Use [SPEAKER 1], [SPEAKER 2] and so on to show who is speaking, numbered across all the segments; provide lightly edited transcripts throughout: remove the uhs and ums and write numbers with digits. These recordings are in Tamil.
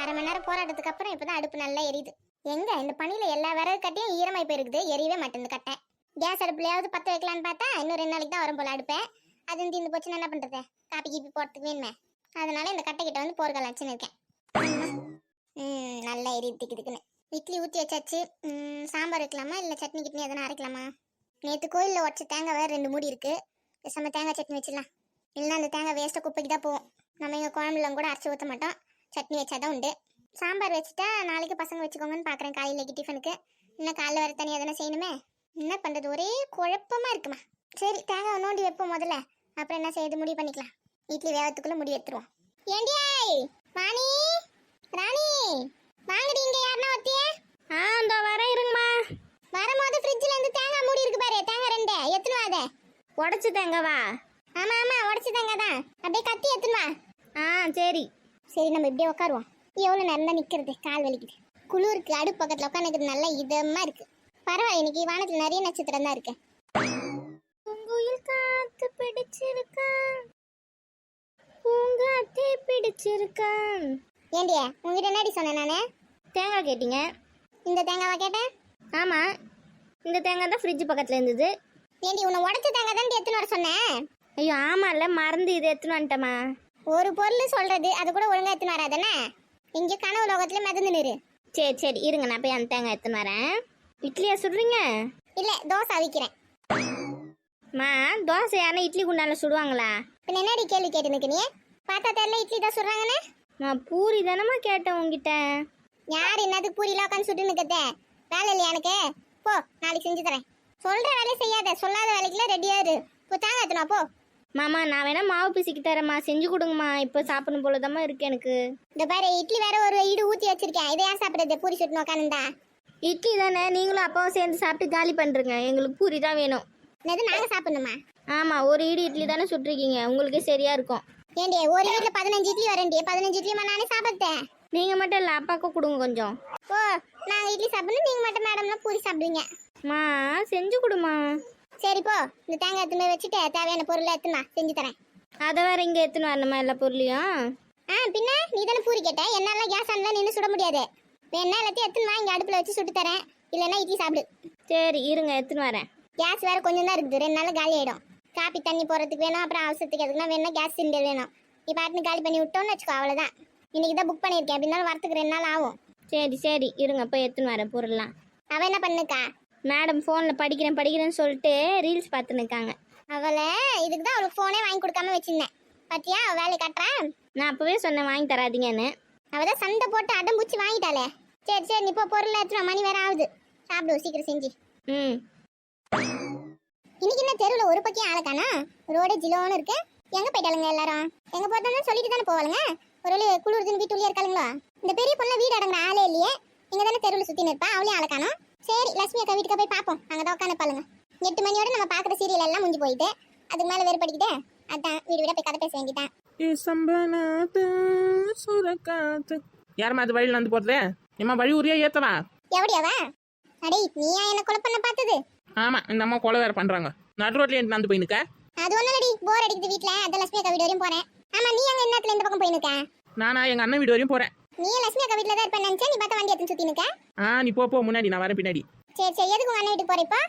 [SPEAKER 1] அரை மணி நேரம் போராட்டத்துக்கு அப்புறம் இப்பதான் அடுப்பு நல்லா எரியுது. எங்க இந்த பனியில எல்லா விறகு கட்டையும் ஈரமாய் போயிருக்குது, எரியவே மாட்டேங்குது கட்டை. கேஸ் அடுப்புலயாவது பத்த வைக்கலான்னு பார்த்தா இன்னும் 2 நாளைக்கு தான் வரும் போல அடுப்பேன். அது தீர்ந்து போச்சுன்னா என்ன பண்றது? காப்பி கீப்பி போறதுக்கு வேணுமே. அதனால இந்த கட்டை கிட்ட வந்து போர்க்கால் வச்சுன்னு இருக்கேன். நல்லா எரியுது திக்குதுக்குன்னு. இட்லி ஊற்றி வச்சாச்சு. சாம்பார் வைக்கலாமா இல்லை சட்னி கிட்னி எதனா அரைக்கலாமா? நேற்று கோயிலில் உடச்ச தேங்காய் வேறு 2 மூடி இருக்கு. பேசாம தேங்காய் சட்னி வச்சிடலாம். இல்லைன்னா அந்த தேங்காய் வேஸ்ட்டாக குப்பைக்கு தான் போவோம். நம்ம எங்கள் குழம்புலாம் கூட அரைச்சி ஊற்ற மாட்டோம், சட்னி வச்சாதான் உண்டு. சாம்பார் வச்சுட்டா நாளைக்கு பசங்க வச்சுக்கோங்கன்னு பார்க்குறேன். காலையிலேக்கு டிஃபனுக்கு இன்னும் காலைல வேறு தனியாக எதனா செய்யணுமே. என்ன பண்ணுறது, ஒரே குழப்பமா இருக்குமா. சரி தேங்காய் நோண்டி வைப்போம் முதல்ல, அப்புறம் என்ன செய்யுது முடிவு பண்ணிக்கலாம். இட்லி வேகத்துக்குள்ளே முடி எடுத்துருவோம். ஏண்டியாய் வாணி ராணி வாங்கடி, இங்கே யாருன்னா ஒத்தியே?
[SPEAKER 2] இந்த வரேன் இருங்கம்மா.
[SPEAKER 1] வரும்போது ஃப்ரிட்ஜில் இருந்து தேங்காய் மூடி இருக்கு பாரு, தேங்காய் 2 எத்துன்னு வா. அதை
[SPEAKER 2] உடச்சி தேங்காவா?
[SPEAKER 1] ஆமாம் ஆமாம் உடச்சி தேங்காய் தான். அப்படியே கத்தி எத்துன்னு வா.
[SPEAKER 2] சரி
[SPEAKER 1] சரி நம்ம இப்படியே உட்காருவோம். எவ்வளோ நேரம் தான் நிற்கிறது, கால் வலிக்குது. குளிருக்கு அடுப்பு பக்கத்தில் உட்காந்துக்கிறது நல்லா இதமாக இருக்கு. பரவாயில்ல, இன்னைக்கு வானத்தில் நிறைய நட்சத்திரம் தான் இருக்கு.
[SPEAKER 2] பூங்குயில் காத்து பிடிச்சிருக்கா, பூங்காத்தே பிடிச்சிருக்கா.
[SPEAKER 1] ஏண்டியா உங்ககிட்ட என்னடி சொன்னேன் நானே?
[SPEAKER 2] தேங்காய் கேட்டீங்க.
[SPEAKER 1] இந்த தேங்காவா கேட்டேன்?
[SPEAKER 2] ஆமாம், இந்த தேங்காய் தான் ஃப்ரிட்ஜ் பக்கத்தில் இருந்தது.
[SPEAKER 1] ஏண்டி உன்னை உடச்ச தேங்காய் தான் எத்தனை வர சொன்னேன்?
[SPEAKER 2] ஐயோ ஆமாம்ல, மறந்து இது எடுத்துன்னு வந்துட்டேம்மா.
[SPEAKER 1] ஒரு பொருள் சொல்றது அது கூட ஒழுங்கா எத்தனை வராதானே? இங்கே கனவு லோகத்தில் மிதந்து நிறு.
[SPEAKER 2] சரி சரி இருங்க, நான் போய் அந்த தேங்காய் எடுத்துன்னு வரேன். இட்லியா சுடுறீங்க?
[SPEAKER 1] இல்லை தோசை அவிக்கிறேன்.
[SPEAKER 2] தோசை யாரும் இட்லி குண்டால சுடுவாங்களா?
[SPEAKER 1] பின்ன என்னடி கேள்வி கேட்டு நிற்கு நீ? பார்த்தா தெரியல இட்லி தான் சுடுறாங்கன்னு.
[SPEAKER 2] நான் பூரி தானம்மா கேட்டேன் உங்ககிட்ட.
[SPEAKER 1] யார் என்னதுக்கு பூரிலாம் உட்காந்து சுட்டு நிற்கத்தே? வேலை இல்லையா எனக்கு? போ, நாளைக்கு செஞ்சு தரேன். சொல்கிற வேலையை செய்யாத, சொல்லாத வேலைக்குலாம் ரெடியாக இரு. இப்போ தேங்காய் எத்தனா போ.
[SPEAKER 2] மாமா நான் வேணா மாவு பிசிக்கி தரேம்மா, செஞ்சு கொடுங்கம்மா. இப்போ சாப்பிடணும் போலதாம்மா இருக்கு எனக்கு.
[SPEAKER 1] இந்த பாரு இட்லி வேற ஒரு இடு ஊற்றி வச்சிருக்கேன். இதை ஏன் சாப்பிட்றது? பூரி சுட்டு உட்காந்துண்டா.
[SPEAKER 2] இட்லி தானே, நீங்களும் அப்பாவும் சேர்ந்து சாப்பிட்டு காலி பண்ணுறங்க. எங்களுக்கு பூரி தான் வேணும்.
[SPEAKER 1] என்னது நாங்கள் சாப்பிடணுமா?
[SPEAKER 2] ஆமாம், ஒரு இட்லி தானே சுட்டுருக்கீங்க, உங்களுக்கே சரியா இருக்கும்.
[SPEAKER 1] ஏண்டி ஒரு வீட்டில் 15 இட்லி வரேன்டி, 15 இட்லியுமா நானே சாப்பிட்டேன்.
[SPEAKER 2] நீங்கள் மட்டும் இல்லை, அப்பாவுக்கும் கொடுங்க கொஞ்சம்.
[SPEAKER 1] ஓ, நாங்கள் இட்லி சாப்பிடணும், நீங்கள் மட்டும் மேடம்லாம் பூரி சாப்பிடுவீங்க.
[SPEAKER 2] செஞ்சு கொடுமா.
[SPEAKER 1] சரி போ, இந்த தேங்காய் எடுத்துமே வச்சுட்டு தேவையான பொருளை எடுத்துமா செஞ்சு தரேன்.
[SPEAKER 2] அதை வேற இங்கே எடுத்துன்னு வரணுமா எல்லா பொருளையும்?
[SPEAKER 1] பின்ன நீ தானே பூரி கேட்ட, என்னால கேஸ் ஆன்லாம் நின்று சுட முடியாது. வேணா எல்லாத்தையும் எடுத்துன்னு வா, இங்கே அடுப்பில் வச்சு சுட்டு தரேன். இல்லைன்னா இட்லி சாப்பிடு.
[SPEAKER 2] சரி இருங்க எடுத்துன்னு வரேன்.
[SPEAKER 1] கேஸ் வேற கொஞ்சம் தான் இருக்குது, 2 நாள் காலி ஆகிடும். காப்பி தண்ணி போகிறதுக்கு வேணும், அப்புறம் அவசரத்துக்கு எதுக்குன்னா வேணும்னா கேஸ் சிலிண்டர் வேணும். நீ பாட்டுன்னு காலி பண்ணி விட்டோன்னு வச்சுக்கோ, அவ்வளோதான். இன்னைக்கு தான் புக் பண்ணியிருக்கேன், அப்படின்னாலும் வரத்துக்கு 2 நாள் ஆகும்.
[SPEAKER 2] சரி சரி இருங்க போய் எடுத்துன்னு வரேன் பொருள்லாம்.
[SPEAKER 1] அவள் என்ன பண்ணுக்கா?
[SPEAKER 2] மேடம் ஃபோனில் படிக்கிறேன்னு சொல்லிட்டு ரீல்ஸ் பார்த்துன்னு இருக்காங்க.
[SPEAKER 1] அவளை இதுக்கு தான் அவளுக்கு ஃபோனே வாங்கி கொடுக்காம வச்சிருந்தேன். பார்த்தியா வேலை காட்டுறான்.
[SPEAKER 2] நான் அப்போவே சொன்னேன் வாங்கி தராதீங்கன்னு.
[SPEAKER 1] அவள் தான் சண்டை போட்டு அடம்பூச்சி வாங்கிட்டாளே. சரி சரி நீ இப்போ பொருள் எடுத்துனா, மணி வேற ஆகுது. சாப்பிடுவோம் சீக்கிரம் செஞ்சு. இன்னைக்கு என்ன தெருவில் ஒரு பக்கம் ஆளுக்கானா? ரோடே ஜிலோன்னு இருக்கு. எங்கே போயிட்டாளுங்க எல்லாரும்? எங்கே போட்டோம்னு சொல்லிட்டு தானே போவாளுங்க. ஒரு வழி குளிர்துன்னு வீட்டுள்ளே இருக்காளுங்களோ? இந்த பெரிய பொண்ணு வீடு அடங்குற ஆளே இல்லையே. இங்கே தானே தெருவில் சுற்றின்னு இருப்பா, அவளையும் ஆளுக்கானோ. சரி லட்சுமி அக்கா வீட்டுக்கு போய் பார்ப்போம், அங்கே தான் உட்காந்து பாருங்க. 8 மணியோட நம்ம பார்க்குற சீரியல் எல்லாம் முடிஞ்சு போயிட்டு அதுக்கு மேலே வெறுப்படிக்கிட்டே அதான் வீடு விட போய் கதை பேச வேண்டியதான்.
[SPEAKER 3] யாரம்மா அது வழியில் வந்து போறது? ஏமா வழி உரியா ஏத்தவா?
[SPEAKER 1] எவடியாவா? அடே நீயா என்ன கொலை பண்ண பார்த்தது?
[SPEAKER 3] ஆமா, இந்த அம்மா கொலை வேற பண்றாங்க. நடு ரோட்ல நடந்து போய் நிக்க.
[SPEAKER 1] அது ஒண்ணும் இல்லடி, போர் அடிக்குது வீட்ல, அதான் லட்சுமி அக்கா வீடு வரையும் போறேன். ஆமா நீ அங்க என்னத்துல இந்த பக்கம் போய் நிக்க?
[SPEAKER 3] நானா எங்க அண்ணன் வீடு வரையும் போறேன்.
[SPEAKER 1] நீ லட்சுமி அக்கா வீட்ல தான் இருப்பேன்னு நினைச்சேன், நீ பார்த்தா வண்டி எடுத்து சுத்தி நிக்க.
[SPEAKER 3] நீ போ முன்னாடி, நான் வரேன் பின்னாடி.
[SPEAKER 1] சரி சரி எதுக்கு உங்க அண்ணன் வீட்டுக்கு போற இப்போ?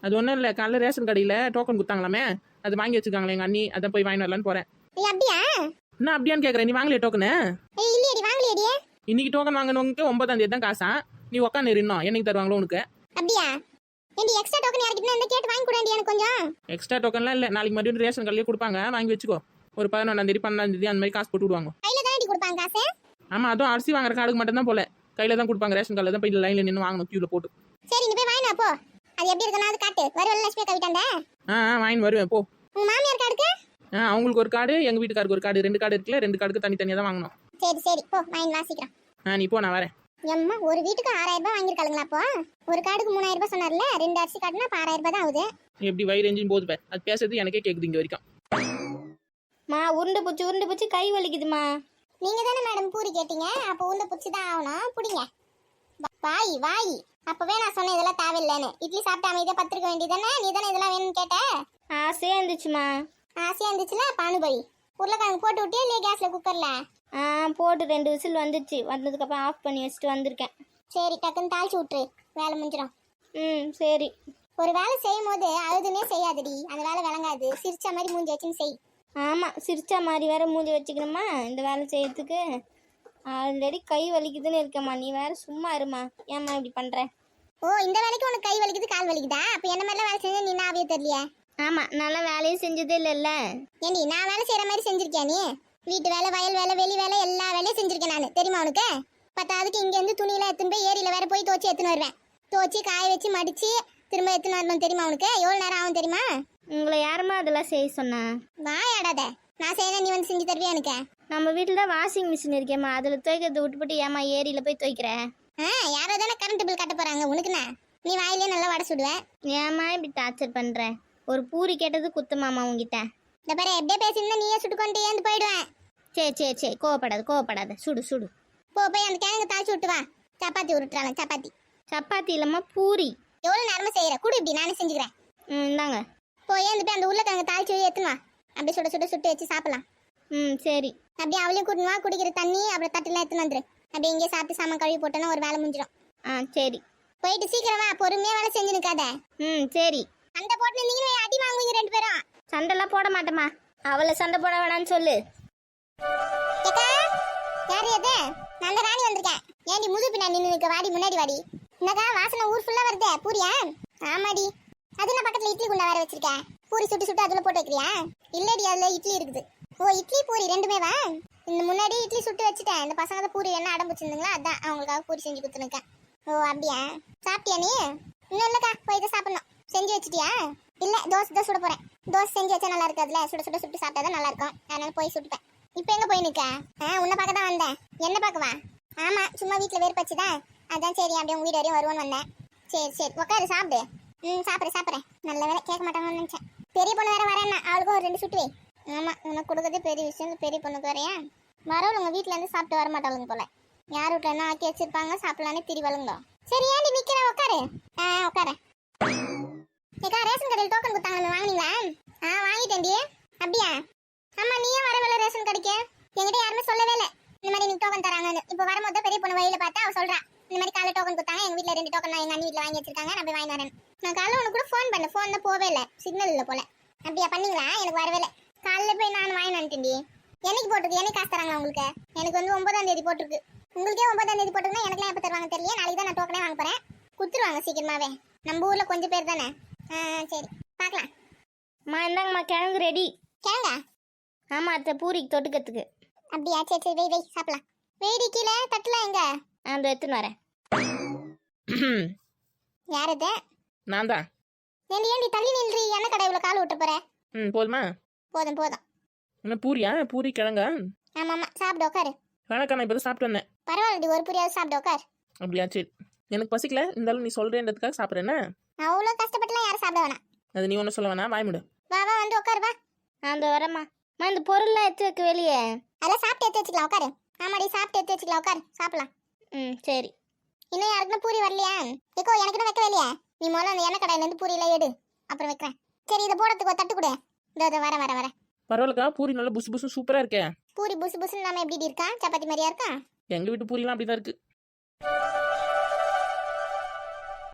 [SPEAKER 3] அது ஒன்றும் இல்லை, காலைல ரேஷன் கடையில் டோக்கன் கொடுத்தாங்களாமே, அது வாங்கி வச்சுருக்காங்களே எங்கள் அண்ணி, அதை போய் வாங்கி வரலான்னு போகிறேன்.
[SPEAKER 1] நீ அப்படியா?
[SPEAKER 3] என்ன அப்படியான்னு கேட்குறேன், நீ வாங்கலையே டோக்கனு?
[SPEAKER 1] இல்லையடி வாங்கலையடி.
[SPEAKER 3] இன்னைக்கு டோக்கன் வாங்கணுக்கு 9ஆம் தேதி தான் காசா. நீ உட்காந்து இன்னும் என்னைக்கு தருவாங்களோ உனக்கு?
[SPEAKER 1] அப்படியா? ஏண்டி எக்ஸ்ட்ரா டோக்கன் யார்கிட்ட இந்த கேட்டு வாங்கி கூடாண்டி எனக்கு கொஞ்சம்.
[SPEAKER 3] எக்ஸ்ட்ரா டோக்கன்லாம் இல்லை, நாளைக்கு மறுபடியும் ரேஷன் கடையிலே கொடுப்பாங்க, வாங்கி வச்சுக்கோ. ஒரு 11ஆம் தேதி 12ஆம் தேதி அந்த மாதிரி காசு போட்டு விடுவாங்க.
[SPEAKER 1] கையில தானடி கொடுப்பாங்க காசு?
[SPEAKER 3] ஆமாம், அதுவும் அரிசி வாங்குற கார்டுக்கு மட்டும் தான் போல, கையில் தான் கொடுப்பாங்க. ரேஷன் கடையில் தான் போய் லைனில் நின்று வாங்கணும், கியூவில் போட்டு.
[SPEAKER 1] சரி நீ போய் வாங்கினா போ. அது எப்படி இருக்குன்னா அது காட்டு. வருவல்ல லட்சுமி அக்கா வீட்டாண்ட?
[SPEAKER 3] வாங்கி வருவேன் போ.
[SPEAKER 1] உங்க மாமியார் கார்டுக்கு?
[SPEAKER 3] அவங்களுக்கு ஒரு கார்டு, எங்கள் வீட்டுக்காருக்கு ஒரு கார்டு, 2 கார்டு இருக்குல்ல, 2 கார்டுக்கு தனித்தனியாக தான் வாங்கணும்.
[SPEAKER 1] சரி சரி போ வாங்கி வாசிக்கிறேன்.
[SPEAKER 3] நீ போ, நான் வரேன்.
[SPEAKER 1] எம்மா ஒரு வீட்டுக்கு 6000 ரூபாய் வாங்கிருக்காளுங்களா? அப்போ ஒரு கார்டுக்கு 3000 ரூபாய் சொன்னார்ல, 2 அரிசி கார்டுனா 6000 ரூபாய் தான் ஆகுது.
[SPEAKER 3] எப்படி வயிறு எஞ்சின்னு போகுது பாரு, அது பேசுறது எனக்கே கேட்குது இங்கே வரைக்கும்.
[SPEAKER 2] உருண்டு பூச்சி கை வலிக்குதுமா.
[SPEAKER 1] நீங்க தானே மேடம் பூரி கேட்டீங்க, அப்போ உருண்டை பூச்சி தான் ஆகணும். புடிங்க வாய் வாய். அப்பவே நான் சொன்னேன் இதெல்லாம் தேவையில்லைன்னு. இட்லி சாப்பிட்டு அமைதியா பத்திருக்க வேண்டியதானே? நீ தானே இதெல்லாம் வேணும்னு கேட்ட.
[SPEAKER 2] ஆசையா இருந்துச்சுமா.
[SPEAKER 1] ஆசையா இருந்துச்சுல, பானுபை உருளைக்கிழங்கு போட்டு விட்டியா இல்லையா கேஸ்ல குக்கர்ல?
[SPEAKER 2] போட்டு 2 விசில் வந்துடுச்சு. வந்ததுக்கப்புறம் ஆஃப் பண்ணி வச்சுட்டு வந்திருக்கேன்.
[SPEAKER 1] சரி டக்குன்னு தாளிச்சு விட்டுரு, வேலை முடிஞ்சிடும்.
[SPEAKER 2] சரி.
[SPEAKER 1] ஒரு வேலை செய்யும் போது அழுதுனே செய்யாதடி, அந்த வேலை விளங்காது. சிரிச்ச மாதிரி மூஞ்சி வச்சுன்னு செய்.
[SPEAKER 2] ஆமாம், சிரிச்சா மாதிரி வேற மூஞ்சி வச்சுக்கணுமா இந்த வேலை செய்யறதுக்கு? ஆல்ரெடி கை வலிக்குதுன்னு இருக்கேம்மா, நீ வேற சும்மா இருமா. ஏம்மா இப்படி பண்ணுற?
[SPEAKER 1] ஓ, இந்த வேலைக்கு உனக்கு கை வலிக்குது கால் வலிக்குதா? அப்போ என்ன மாதிரிலாம் வேலை செஞ்சா நீ ஆவியே தெரியலையே.
[SPEAKER 2] ஆமாம், நல்லா வேலையும் செஞ்சதே இல்லைல்ல.
[SPEAKER 1] ஏண்டி நான் வேலை செய்கிற மாதிரி செஞ்சிருக்கியா நீ? வீட்டு வேலை, வயல் வேலை, வெளி வேலை, எல்லா வேலையும் செஞ்சிருக்கேன் நான், தெரியுமா உனக்கு? பத்தாவதுக்கு இங்கேருந்து துணியெல்லாம் எடுத்துன்னு போய் ஏரியில் வேற போய் துவச்சி எடுத்துன்னு வருவேன். துவச்சி காய வச்சு மடித்து திரும்ப எடுத்துன்னு வரணும், தெரியுமா உனக்கு? எவ்வளோ நேரம் ஆகும் தெரியுமா?
[SPEAKER 2] உங்களை யாருமா அதெல்லாம் செய்ய சொன்னா?
[SPEAKER 1] வாயாடாத, நான் செய்யணும், நீ வந்து செஞ்சு தருவியா எனக்கு?
[SPEAKER 2] நம்ம வீட்டில் தான் வாஷிங் மிஷின் இருக்கேம்மா, அதில் துவைக்கிறத விட்டுப்பட்டு ஏமா ஏரியில் போய் துவைக்கிற?
[SPEAKER 1] யாரோ தானே கரண்ட் பில் கட்ட போகிறாங்க உனக்குண்ணா. நீ வாயிலே நல்லா வடை சுடுவேன்.
[SPEAKER 2] ஏம்மா இப்படி டார்ச்சர் பண்ணுற? ஒரு பூரி கேட்டது குத்துமாமா உங்ககிட்ட?
[SPEAKER 1] இந்த பாரு, எப்படியே பேசியிருந்தா நீயே சுட்டுக்கொண்டு ஏந்து போயிடுவேன்.
[SPEAKER 2] சரி, கோவப்படாத, சுடு.
[SPEAKER 1] போய் அந்த கிழங்கு தாளிச்சு விட்டு வா. சப்பாத்தி உருட்டுறாங்க,
[SPEAKER 2] சப்பாத்தி இல்லைம்மா, பூரி.
[SPEAKER 1] எவ்வளோ நேரமா செய்கிற? குடு, இப்படி நானே செஞ்சுக்கிறேன்.
[SPEAKER 2] இந்தாங்க.
[SPEAKER 1] போய் போய் அந்த உருளைக்கிழங்கு தாளிச்சு எடுத்துன்னு வா. அப்படியே சுட்டு வச்சு சாப்பிடலாம்.
[SPEAKER 2] சரி.
[SPEAKER 1] அப்படியே அவளையும் கூட்டின்னு வா. குடிக்கிற தண்ணி அப்புறம் தட்டுலாம் எடுத்துன்னு வந்துரு. அப்படியே இங்கே சாப்பிட்டு சாமான் கழுவி போட்டோன்னா ஒரு வேலை முடிஞ்சிடும்.
[SPEAKER 2] சரி.
[SPEAKER 1] போயிட்டு சீக்கிரம் வா, பொறுமையாக வேலை செஞ்சு நிற்காத.
[SPEAKER 2] சரி.
[SPEAKER 1] சண்டை போட்டு நீங்களும் அடி வாங்குவீங்க 2 பேரும்.
[SPEAKER 2] சண்டைலாம் போட மாட்டேம்மா. அவளை சண்டை போட வேணான்னு சொல்லு.
[SPEAKER 1] ஏக்கா, யாரு அது? நான் தான் ராணி வந்திருக்கேன். ஏன்டி முது பின்னாடி நின்று வாடி, முன்னாடி வாடி. என்னக்கா வாசனை ஊர் ஃபுல்லாக வருதே, பூரியா? ஆமாடி. அது நான் பக்கத்தில் இட்லி குண்டா வேற வச்சிருக்கேன். பூரி சுட்டு அதில் போட்டு வைக்கிறியா? இல்லடி, அதில் இட்லி இருக்குது. ஓ, இட்லி பூரி ரெண்டுமே வா. இந்த முன்னாடி இட்லி சுட்டு வச்சுட்டேன். இந்த பசங்க தான் பூரி என்ன அடம் பிடிச்சிருந்துங்களா, அதான் அவங்களுக்காக பூரி செஞ்சு கொடுத்துருக்கேன். ஓ அப்படியா? சாப்பிட்டியா நீ? இன்னும் இல்லைக்கா, போய் இதை சாப்பிடணும். செஞ்சு வச்சிட்டியா? இல்லை, தோசை தான் சுட போகிறேன். தோசை செஞ்சு வச்சா நல்லா இருக்காதுல்ல, சுட்டு சாப்பிட்டா தான் நல்லா இருக்கும். அதனால போய் சுட்டுப்பேன். இப்போ எங்கே போய் நிற்க? உன்னை பார்க்க தான் வந்தேன். என்ன பார்க்கவா? ஆமாம், சும்மா வீட்டில் வேறுபச்சுதான். அதான் சரி, அப்படியே உங்கள் வீடு வரையும் வருவோன்னு வந்தேன். சரி உட்காரு, சாப்பிடு. சாப்பிட்றேன். நல்ல வேலை கேட்க மாட்டாங்கன்னு நினச்சேன். பெரிய பொண்ணு வேற வரேன்னா அவளுக்கும் ஒரு 2 சுட்டு வை. ஆமாம், உனக்கு கொடுக்கறதே பெரிய விஷயம். பெரிய பொண்ணுக்கு வரையா வரவளுங்க வீட்டிலேருந்து சாப்பிட்டு வர மாட்டாளுங்க போல. யார் வீட்டில் என்ன ஆக்கி வச்சிருப்பாங்க, சாப்பிடலான்னு திரிவளுங்க. சரி, ஏன்டி நிற்கிறேன், உட்காரு. உட்காரேன். ஏக்கா, ரேஷன் கடையில் டோக்கன் கொடுத்தாங்க, வாங்கினீங்களா? வாங்கிட்டேன்டி. அப்படியா? ஆமாம், நீயே வரவில்லை ரேஷன் கடைக்கு. என்கிட்ட யாருமே சொல்லவே இல்லை இந்த மாதிரி நீங்க டோக்கன் தராங்கன்னு. இப்போ வரும்போது பெரிய பொண்ணு வழியில பார்த்தா அவ சொல்றா, இந்த மாதிரி காலை டோக்கன் கொடுத்தாங்க, எங்க வீட்டில் 2 டோக்கன் எங்க அண்ணி வீட்டில் வாங்கி வச்சிருக்காங்க, நான் போய் வாங்கி வரேன். நான் காலைல உனக்கு கூட ஃபோன் பண்ணேன், ஃபோன் தான் போவே இல்லை, சிக்னல் இல்லை போல. அப்படியா? பண்ணீங்களா? எனக்கு வரவே இல்லை. காலையில் போய் நான் வாங்கி வந்துட்டேன்டி. என்னைக்கு போட்டிருக்கு? என்னைக்கு காசு தராங்களா உங்களுக்கு? எனக்கு வந்து 9ஆம் தேதி போட்டிருக்கு. உங்களுக்கே 9ஆம் தேதி போட்டிருக்குன்னா எனக்குலாம் எப்போ தருவாங்க தெரியல. நாளைக்கு தான் நான் டோக்கனே வாங்க போகிறேன். கொடுத்துருவாங்க சீக்கிரமாவே. நம்ம ஊரில் கொஞ்சம் பேர் தானே. சரி, பார்க்கலாம்.
[SPEAKER 2] இந்தாங்கம்மா, கிழங்கு ரெடி.
[SPEAKER 1] கிழங்கா?
[SPEAKER 2] ஆமாம் அத்தை, பூரிக்கு தொட்டுக்கிறதுக்கு.
[SPEAKER 1] அப்படியா? சரி வை சாப்பிடலாம். வெயிடி கீழே தட்டலாம் எங்க?
[SPEAKER 2] அந்த எடுத்துன்னு வரேன்.
[SPEAKER 1] யார் இது?
[SPEAKER 3] நான் தான்.
[SPEAKER 1] ஏண்டி தள்ளி நின்றி, என்ன கடை இவ்வளோ கால் விட்டு போற?
[SPEAKER 3] போதுமா?
[SPEAKER 1] போதும்.
[SPEAKER 3] என்ன பூரியா? பூரி கிழங்கா?
[SPEAKER 1] ஆமாம், சாப்பிடு, உட்காரு.
[SPEAKER 3] வேணக்கா, நான் இப்போ தான் சாப்பிட்டு வந்தேன்.
[SPEAKER 1] பரவாயில்லடி, ஒரு புரியாவது சாப்பிடு, உட்கார்.
[SPEAKER 3] அப்படியா? சரி, எனக்கு பசிக்கல, இருந்தாலும் நீ சொல்கிறேன்றதுக்காக சாப்பிட்றேன்னா.
[SPEAKER 1] அவ்வளோ கஷ்டப்பட்டுலாம் யாரும் சாப்பிட வேணாம்.
[SPEAKER 3] அது நீ ஒன்றும் சொல்ல வேணாம், வாய்முடு.
[SPEAKER 1] வா வந்து உட்காரு, வா.
[SPEAKER 2] அந்த வரேம்மா. இந்த பொருள்லாம் எடுத்து வைக்க வெளியே.
[SPEAKER 1] அதெல்லாம் சாப்பிட்டு எடுத்து வச்சுக்கலாம், உட்காரு. ஆமாடி, சாப்பிட்டு எடுத்து வச்சுக்கலாம், உட்காரு, சாப்பிடலாம்.
[SPEAKER 2] சரி.
[SPEAKER 1] இன்னும் யாருக்குன்னா பூரி வரலையா? ஏக்கோ, எனக்கு வைக்க வேலையா? நீ முதல்ல அந்த எண்ணெய் கடையிலேருந்து பூரியெல்லாம் எடு, அப்புறம் வைக்கிறேன். சரி, இதை போடுறதுக்கு ஒரு தட்டு கொடு. இதோ வரேன்.
[SPEAKER 3] பரவாயில்லக்கா, பூரி நல்லா புசு புசு சூப்பராக இருக்கே.
[SPEAKER 1] பூரி புசு புசுன்னு நம்ம எப்படி இருக்கா? சப்பாத்தி மாதிரியா இருக்கா?
[SPEAKER 3] எங்கள் வீட்டு பூரிலாம் அப்படி தான் இருக்குது.